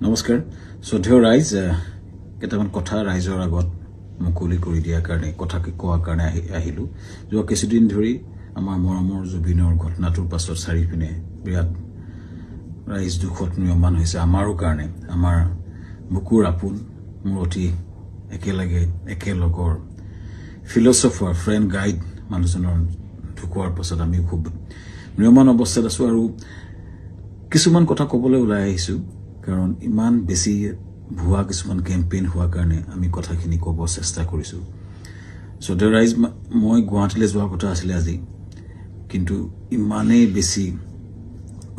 নমস্কাৰ শ্ৰদ্ধেয় ৰাইজ কেইটামান কথা ৰাইজৰ আগত মুকলি কৰি দিয়াৰ কাৰণে কথা কোৱাৰ কাৰণে আহিলো যোৱা কিছুদিন ধৰি আমাৰ মৰমৰ জুবিনৰ ঘটনাটোৰ পাছত চাৰিপিনে বিৰাট ৰাইজ দুখত নিয়মান হৈছে আমাৰো কাৰণে আমাৰ বুকুৰ আপোন মুৰতি একেলগৰ ফিলছফাৰ ফ্ৰেণ্ড গাইড মানুহজনৰ ঢুকোৱাৰ পাছত আমি খুব নিয়মান অৱস্থাত আছো আৰু কিছুমান কথা ক'বলৈ ওলাই আহিছো কাৰণ ইমান বেছি ভুৱা কিছুমান কেম্পেইন হোৱাৰ কাৰণে আমি কথাখিনি ক'ব চেষ্টা কৰিছো শ্ৰদ্ধেয় ৰাইজ মই গুৱাহাটীলৈ যোৱাৰ কথা আছিল আজি কিন্তু ইমানেই বেছি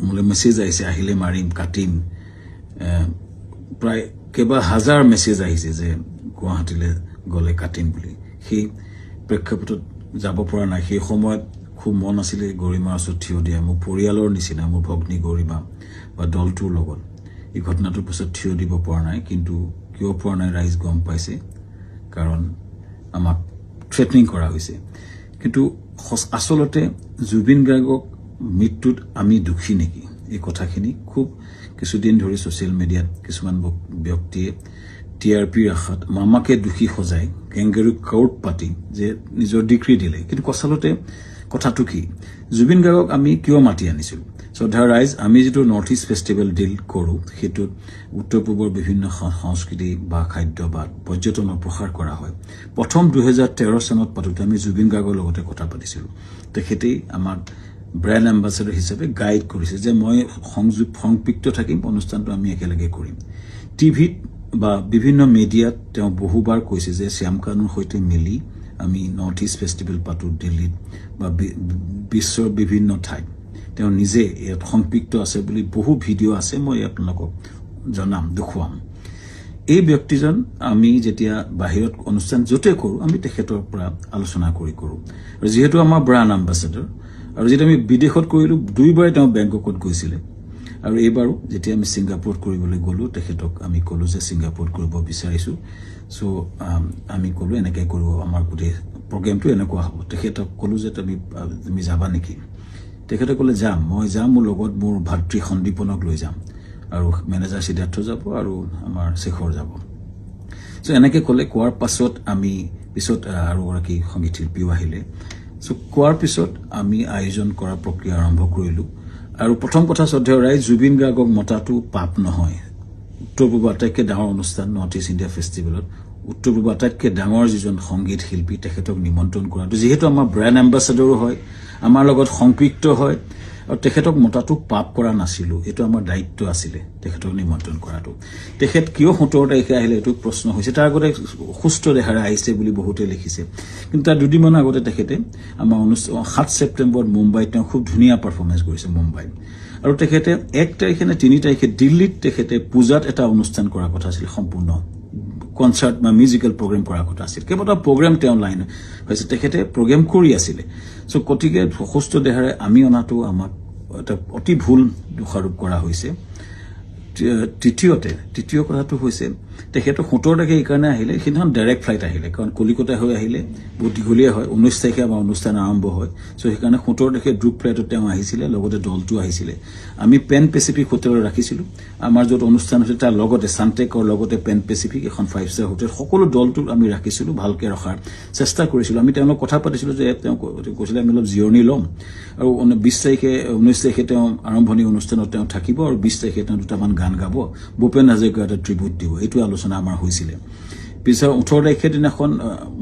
মোলৈ মেছেজ আহিছে আহিলে মাৰিম কাটিম প্ৰায় কেইবা হাজাৰ মেছেজ আহিছে যে গুৱাহাটীলৈ গ'লে কাটিম বুলি সেই প্ৰেক্ষাপটত যাব পৰা নাই সেই সময়ত খুব মন আছিলে গৰিমাৰ ওচৰত থিয় দিয়া মোৰ পৰিয়ালৰ নিচিনা মোৰ ভগ্নী গৰিমা বা দলটোৰ লগত এই ঘটনাটোৰ পিছত থিয় দিব পৰা নাই কিন্তু কিয় পৰা নাই ৰাইজ গম পাইছে কাৰণ আমাক থ্ৰেটনিং কৰা হৈছে কিন্তু আসলতে জুবিন গাৰ্গক মৃত্যুত আমি দুখী নেকি এই কথাখিনি খুব কিছুদিন ধৰি ছ'চিয়েল মিডিয়াত কিছুমান ব্যক্তিয়ে টিআৰপিৰ আশাত মামাকে দুখী সজাই কেংগেৰু কাউট পাতি যে নিজৰ ডিগ্ৰী দিলে কিন্তু আচলতে কথাটো কি জুবিন গাৰ্গক আমি কিয় মাতি আনিছিলো শ্ৰদ্ধা ৰাইজ আমি যেটো নৰ্থ ইষ্ট ফেষ্টিভেল ডিল কৰো হেতু উত্তৰ পূবৰ বিভিন্ন সংস্কৃতি বা খাদ্য বা পৰ্যটনৰ প্ৰসাৰ কৰা হয় প্ৰথম 2013 চনত পাতোতে আমি জুবিন গাৰ্গৰ লগতে কথা পাতিছিলো তেখেতেই আমাৰ ব্ৰেণ্ড এম্বাসেডৰ হিচাপে গাইড কৰিছে যে মই সংযুক্ত থাকিম অনুষ্ঠানটো আমি একেলগে কৰিম টিভিত বা বিভিন্ন মিডিয়াত তেওঁ বহুবাৰ কৈছে যে শ্যামকানুৰ সৈতে মিলি আমি নৰ্থ ইষ্ট ফেষ্টিভেল পাতো দিল্লীত বা বিশ্বৰ বিভিন্ন ঠাইত তেওঁ নিজে ইয়াত সংপৃক্ত আছে বুলি বহু ভিডিঅ' আছে মই আপোনালোকক জনাম দেখুৱাম এই ব্যক্তিজন আমি যেতিয়া বাহিৰত অনুষ্ঠান যতে কৰো আমি তেখেতৰ পৰা আলোচনা কৰো আৰু যেহেতু আমাৰ ব্ৰাণ্ড এম্বাসেডৰ আৰু যেতিয়া আমি বিদেশত কৰিলো দুইবাৰ তেওঁ বেংককত গৈছিলে আৰু এইবাৰো যেতিয়া আমি ছিংগাপুৰত কৰিবলৈ গলো তেখেতক আমি কলো যে ছিংগাপুৰত কৰিব বিচাৰিছো সো আমি কলো এনেকৈ কৰিব আমাৰ গোটেই প্ৰগ্ৰামটো এনেকুৱা হ'ব তেখেতক কলো যে তুমি যাবা নেকি তেখেতে ক'লে যাম মই যাম মোৰ লগত মোৰ ভাতৃ সন্দীপনক লৈ যাম আৰু মেনেজাৰ সিদ্ধাৰ্থ যাব আৰু আমাৰ শেখৰ যাব সো এনেকৈ ক'লে কোৱাৰ পাছত আমি পিছত আৰু গৰাকী সংগীত শিল্পীও আহিলে সো কোৱাৰ পিছত আমি আয়োজন কৰা প্ৰক্ৰিয়া আৰম্ভ কৰিলো আৰু প্ৰথম কথা শ্ৰদ্ধেয় ৰাইজ জুবিন গাৰ্গক মতাটো পাপ নহয় উত্তৰ পূৰ্ব আটাইতকৈ ডাঙৰ অনুষ্ঠান নৰ্থ ইষ্ট ইণ্ডিয়া ফেষ্টিভেলত উত্তৰ পূৰ্ব আটাইতকৈ ডাঙৰ যিজন সংগীত শিল্পী তেখেতক নিমন্ত্ৰণ কৰাটো যিহেতু আমাৰ ব্ৰেণ্ড এম্বাসেডৰো হয় আমাৰ লগত সংপৃক্ত হয় আৰু তেখেতক মতাটো পাপ কৰা নাছিলো এটো আমাৰ দায়িত্ব আছিল তেখেতক নিমন্ত্ৰণ কৰাটো তেখেত কিয় 17 তাৰিখে আহিলে এটো প্ৰশ্ন হৈছে তাৰ আগতে সুস্থ দেহাৰে আহিছে বুলি বহুতে লিখিছে কিন্তু তাৰ দুদিনমান আগতে তেখেতে আমাৰ 7 ছেপ্টেম্বৰত মুম্বাইত তেওঁ খুব ধুনীয়া পাৰফৰমেন্স কৰিছে মুম্বাইত আৰু তেখেতে 1 তাৰিখে নে 3 তাৰিখে দিল্লীত তেখেতে পূজাত এটা অনুষ্ঠান কৰাৰ কথা আছিল সম্পূৰ্ণ কনসাৰ্ট বা মিউজিক্যাল প্ৰগ্ৰাম কৰাৰ কথা আছিল কেৱটা প্ৰগ্ৰাম তেওঁ লাইন হৈছে তেখেতে প্ৰগ্ৰাম কৰি আছিল সো কটিকে সুস্থ দেহাৰে আমি অনাটো আমাক এটা অতি ভুল দোষাৰোপ কৰা হৈছে তৃতীয় কথাটো হৈছে তেখেতে 17 তাৰিখে এই কাৰণে আহিলে সিখন ডাইৰেক্ট ফ্লাইট আহিলে কাৰণ কলিকতা হৈ আহিলে বহুত দীঘলীয়া হয় 19 তাৰিখে আমাৰ অনুষ্ঠান আৰম্ভ হয় সো সেইকাৰণে 17 তাৰিখে গ্ৰুপ ফ্লাইটত তেওঁ আহিছিলে লগতে দলটো আহিছিলে আমি পেন পেচিফিক হোটেলত ৰাখিছিলো আমাৰ যত অনুষ্ঠান হৈছিল তাৰ লগতে সানটেকৰ লগতে পেন পেচিফিক এখন 5 ষ্টাৰ হোটেল সকলো দলটো আমি ৰাখিছিলো ভালকে ৰখাৰ চেষ্টা কৰিছিলো আমি তেওঁলোকক কথা পাতিছিলো যে তেওঁ কৈছিলে আমি অলপ জিৰণি ল'ম আৰু 20 তাৰিখে 19 তাৰিখে তেওঁ আৰম্ভণি অনুষ্ঠানত তেওঁ থাকিব আৰু 20 তাৰিখে তেওঁ দুটামান গান গাব ভূপেন হাজৰিকাৰ এটা ট্ৰিবিউট দিব এইটো আলোচনা আমাৰ হৈছিল পিছৰ 18 তাৰিখে দিনাখন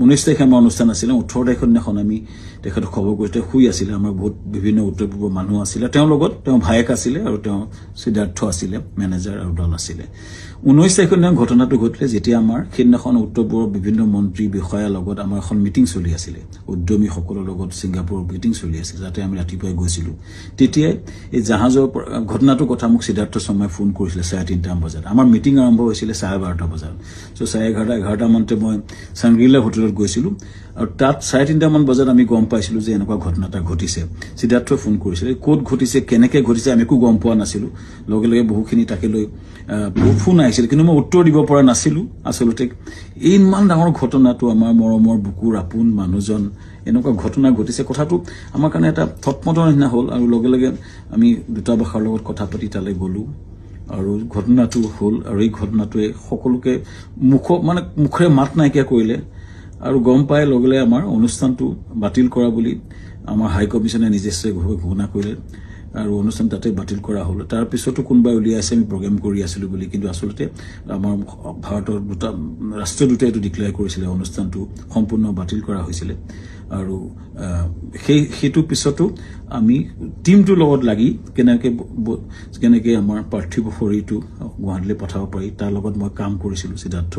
19 তাৰিখে আমাৰ অনুষ্ঠান আছিল 18 তাৰিখৰ দিনাখন আমি তেখেতক খবৰ কৰিতে শুই আছিল আমাৰ বহুত বিভিন্ন উত্তৰ পূৰ্ব মানুহ আছিল তেওঁৰ লগত তেওঁ ভায়েক আছিল আৰু তেওঁ সিদ্ধাৰ্থ আছিল মেনেজাৰ আৰু দল আছিল 19 তাৰিখৰ দিনা ঘটনাটো ঘটিলে যেতিয়া আমাৰ সেইদিনাখন উত্তৰ পূৰ্বৰ বিভিন্ন মন্ত্ৰী বিষয়াৰ লগত আমাৰ এখন মিটিং চলি আছিল উদ্যমী সকলৰ লগত ছিংগাপুৰৰ মিটিং চলি আছিল যাতে আমি ৰাতিপুৱাই গৈছিলো তেতিয়া এই জাহাজৰ ঘটনাটো কথা মোক সিদ্ধাৰ্থ শৰ্মাই ফোন কৰিছিল 3:30 বজাত আমাৰ মিটিং আৰম্ভ হৈছিল 12:30 বজাত সো 11:30 মানতে মই সাংগ্ৰিলা হোটেলত গৈছিলো আৰু তাত 3:30 মান বজাত আমি গম পাইছিলো যে এনেকুৱা ঘটনা এটা ঘটিছে সিদ্ধাৰ্থ ফোন কৰিছিল কোড ঘটিছে কেনেকৈ ঘটিছে আমি একো গম পোৱা নাছিলো লগে লগে বহুখিনি তাকে লৈ ফোন আহিছিল কিন্তু মই উত্তৰ দিব পৰা নাছিলো আসলতে ইমান ডাঙৰ ঘটনাটো আমাৰ মৰমৰ বুকুৰ আপোন মানুহজন এনেকুৱা ঘটনা ঘটিছে কথাটো আমাৰ কাৰণে এটা থটমটৰ নিচিনা হ'ল আৰু লগে লগে আমি দুটা ভাষাৰ লগত কথা পাতি তালৈ গলো আৰু ঘটনাটো হ'ল আৰু এই ঘটনাটোৱে সকলোকে মুখৰে মাত নাইকিয়া কৰিলে আৰু গম পাই লগলে আমাৰ অনুষ্ঠানটো বাতিল কৰা বুলি আমাৰ হাই কমিছনে নিজস্বভাৱে ঘোষণা কৰিলে আৰু অনুষ্ঠান তাতে বাতিল কৰা হ'ল তাৰ পিছতো কোনবাই উলিয়াইছে আমি প্ৰগ্ৰাম কৰি আছিলো বুলি কিন্তু আসলতে আমাৰ ভাৰতৰ ৰাষ্ট্ৰীয় দূতে এটো ডিক্লেয়াৰ কৰিছিলে অনুষ্ঠানটো সম্পূৰ্ণ বাতিল কৰা হৈছিলে আৰু সেইটো পিছতো আমি টিমটোৰ লগত লাগি কেনেকে আমাৰ পাৰ্থিৱ শৰীৰটো গুৱাহাটীলৈ পঠাব পাৰি তাৰ লগত মই কাম কৰিছিলো সিদ্ধাৰ্থ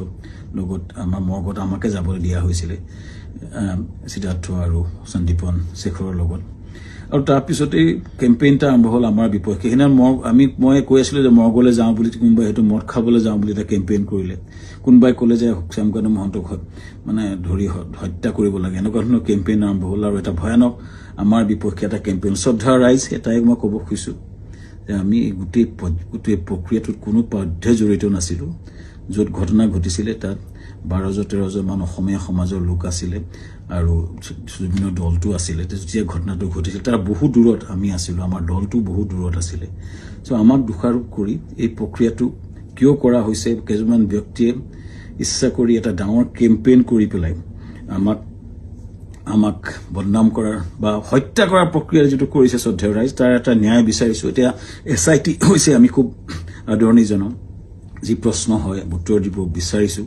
লগত আমাৰ মগত আমাকে যাবলৈ দিয়া হৈছিলে সিদ্ধাৰ্থ আৰু সন্দীপন শেখৰৰ লগত আৰু তাৰ পিছতে কেম্পেইনটা আৰম্ভ হ'ল আমাৰ বিপক্ষে হেনা মই কৈ আছিলো যে মগলৈ যাওঁ বুলি কোনবাই হেতু মদ খাবলৈ যাওঁ বুলি এটা কেম্পেইন কৰিলে কোনবাই ক'লে যে শ্যামকান্ত মহন্তক মানে ধৰি হত্যা কৰিব লাগে এনেকুৱা ধৰণৰ কেম্পেইন আৰম্ভ হ'ল আৰু এটা ভয়ানক আমাৰ বিপক্ষে এটা কেম্পেইন শ্ৰদ্ধা ৰাইজ এটাই মই ক'ব খুজিছো যে আমি গোটেই প্ৰক্ৰিয়াটোত কোনো পধ্যে জড়িত নাছিলো য'ত ঘটনা ঘটিছিলে তাত 12-13 মান অসমীয়া সমাজৰ লোক আছিলে আৰু বিভিন্ন দলটো আছিলে যেতিয়া ঘটনাটো ঘটিছিল তাৰ বহু দূৰত আমি আছিলো আমাৰ দলটো বহু দূৰত আছিলে সো আমাক দোষাৰোপ কৰি এই প্ৰক্ৰিয়াটো কিয় কৰা হৈছে কেজমান ব্যক্তিয়ে ইচ্ছা কৰি এটা ডাঙৰ কেম্পেইন কৰি পেলাই আমাক বদনাম কৰাৰ বা হত্যা কৰাৰ প্ৰক্ৰিয়া যেটো কৰিছে শ্ৰদ্ধেয় ৰাইজ তাৰ এটা ন্যায় বিচাৰিছো এতিয়া এসআইটি হৈছে আমি খুব আদৰণীজনক যি প্ৰশ্ন হয় উত্তৰ দিব বিচাৰিছো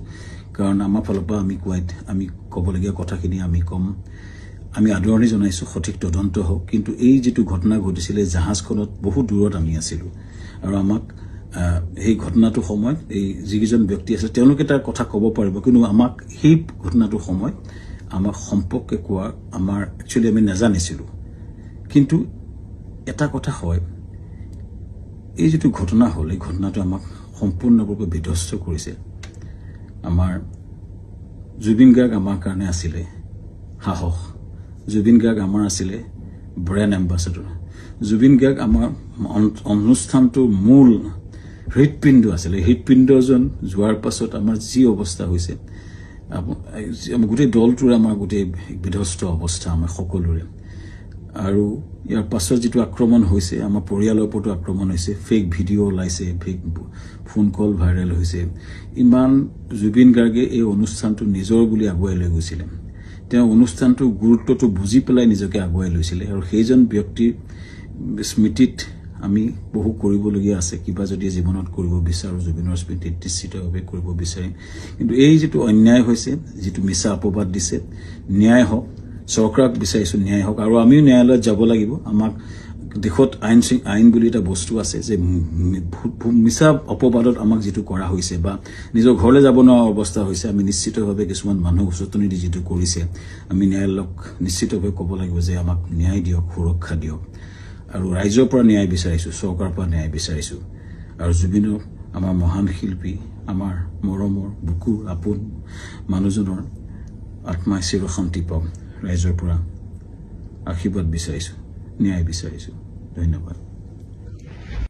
কাৰণ আমাৰ ফালৰ পৰা আমি ক'বলগীয়া কথাখিনি আমি কম আমি আদৰণি জনাইছো সঠিক তদন্ত হোক কিন্তু এই যেটো ঘটনা ঘটিছিলে জাহাজখনত বহু দূৰত আমি আছিলো আৰু আমাক এই ঘটনাটো সময়ত এই যিজন ব্যক্তি আছে তেওঁলোকে তাৰ কথা ক'ব পাৰিব কিন্তু আমাক এই ঘটনাটো সময়ত আমাক সম্পৰ্কে কোৱা আমাৰ একচুয়ালি আমি নাজানিছিলো কিন্তু এটা কথা হয় এই যেটো ঘটনা হ'ল এই ঘটনাটো আমাক সম্পূৰ্ণৰূপে বিধ্বস্ত কৰিছে আমাৰ জুবিন গাৰ্গ আমাৰ কাৰণে আছিলে সাহস জুবিন গাৰ্গ আমাৰ আছিলে ব্ৰেণ্ড এম্বাসেডৰ জুবিন গাৰ্গ আমাৰ অনুষ্ঠানটোৰ মূল হৃদপিণ্ড আছিলে হৃদপিণ্ডজন যোৱাৰ পাছত আমাৰ যি অৱস্থা হৈছে গোটেই দলটোৰ আমাৰ গোটেই বিধ্বস্ত অৱস্থা আমাৰ সকলোৰে আৰু ইয়াৰ পাছত যেটো আক্ৰমণ হৈছে আমাৰ পৰিয়ালৰ ওপৰতো আক্ৰমণ হৈছে ফেক ভিডিঅ ওলাইছে ফেক ফোন কল ভাইৰেল হৈছে ইমান জুবিন গাৰ্গে এই অনুষ্ঠানটো নিজৰ বুলি আগুৱাই লৈ গৈছিল তেওঁ অনুষ্ঠানটোৰ গুৰুত্বটো বুজি পেলাই নিজকে আগুৱাই লৈছিল আৰু সেইজন ব্যক্তিৰ স্মৃতিত আমি বহু কৰিবলগীয়া আছে কিবা যদি জীৱনত কৰিব বিচাৰো জুবিনৰ স্মৃতিত নিশ্চিতভাৱে কৰিব বিচাৰিম কিন্তু এই যেটো অন্যায় হৈছে যেটো মিছা অপবাদ দিছে ন্যায় হোক চৰকাৰক বিচাৰিছো ন্যায় হোক আৰু আমিও ন্যায়ালয়ত যাব লাগিব আমাক দেখত আইন বুলি এটা বস্তু আছে যে মিছা অপবাদত আমাক যেটো কৰা হৈছে বা নিজৰ ঘৰলৈ যাব নোৱাৰা অৱস্থা হৈছে আমি নিশ্চিতভাৱে কিছুমান মানুহ উচতনি দি যেটো কৰিছে আমি ন্যায়ালয়ক নিশ্চিতভাৱে ক'ব লাগিব যে আমাক ন্যায় দিয়ক সুৰক্ষা দিয়ক আৰু ৰাইজৰ পৰা ন্যায় বিচাৰিছো চৰকাৰৰ পৰা ন্যায় বিচাৰিছো আৰু জুবিনৰ আমাৰ মহান শিল্পী আমাৰ মৰমৰ বুকুৰ আপোন মানুহজনৰ আত্মাই চিৰ শান্তি পাওক ৰাইজৰ পৰা আশীৰ্বাদ বিচাৰিছো ন্যায় বিচাৰিছো ধন্যবাদ